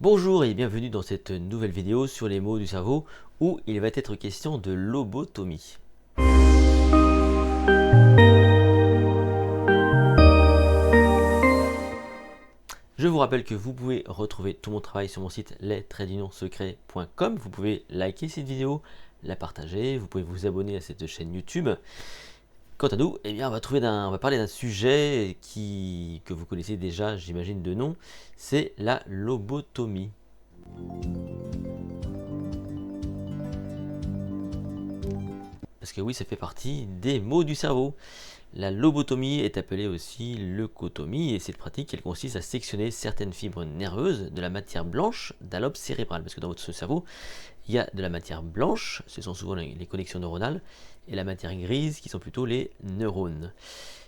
Bonjour et bienvenue dans cette nouvelle vidéo sur les maux du cerveau où il va être question de lobotomie. Je vous rappelle que vous pouvez retrouver tout mon travail sur mon site les-secrets.com. Vous pouvez liker cette vidéo, la partager, vous pouvez vous abonner à cette chaîne YouTube. Quant à nous, eh bien, on va parler d'un sujet que vous connaissez déjà, j'imagine, de nom, c'est la lobotomie. Parce que oui, ça fait partie des maux du cerveau. La lobotomie est appelée aussi leucotomie et cette pratique, elle consiste à sectionner certaines fibres nerveuses de la matière blanche d'un lobe cérébral. Parce que dans votre cerveau, il y a de la matière blanche, ce sont souvent les connexions neuronales, et la matière grise qui sont plutôt les neurones.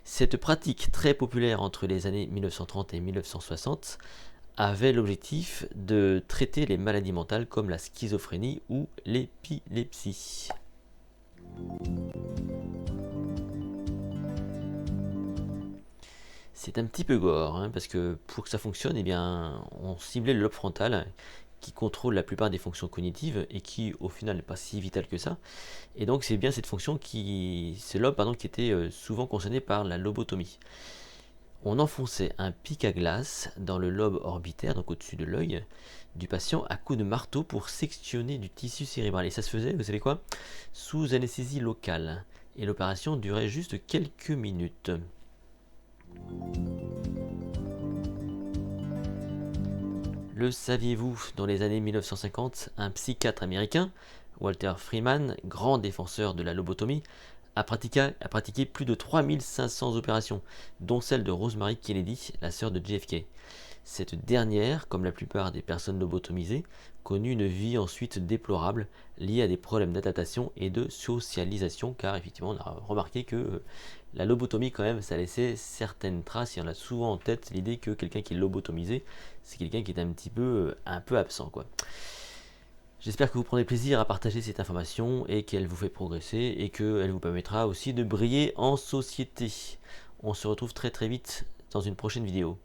Cette pratique très populaire entre les années 1930 et 1960 avait l'objectif de traiter les maladies mentales comme la schizophrénie ou l'épilepsie. C'est un petit peu gore, hein, parce que pour que ça fonctionne, eh bien, on ciblait le lobe frontal qui contrôle la plupart des fonctions cognitives et qui au final n'est pas si vital que ça. Et donc c'est bien cette fonction ce lobe qui était souvent concerné par la lobotomie. On enfonçait un pic à glace dans le lobe orbitaire, donc au-dessus de l'œil, du patient à coups de marteau pour sectionner du tissu cérébral. Et ça se faisait, vous savez quoi, sous anesthésie locale. Et l'opération durait juste quelques minutes. Le saviez-vous, dans les années 1950, un psychiatre américain, Walter Freeman, grand défenseur de la lobotomie, a pratiqué plus de 3500 opérations, dont celle de Rosemary Kennedy, la sœur de JFK. Cette dernière, comme la plupart des personnes lobotomisées, connut une vie ensuite déplorable liée à des problèmes d'adaptation et de socialisation, car effectivement on a remarqué que la lobotomie quand même ça laissait certaines traces, et on a souvent en tête l'idée que quelqu'un qui est lobotomisé, c'est quelqu'un qui est un peu absent quoi. J'espère que vous prendrez plaisir à partager cette information et qu'elle vous fait progresser et qu'elle vous permettra aussi de briller en société. On se retrouve très vite dans une prochaine vidéo.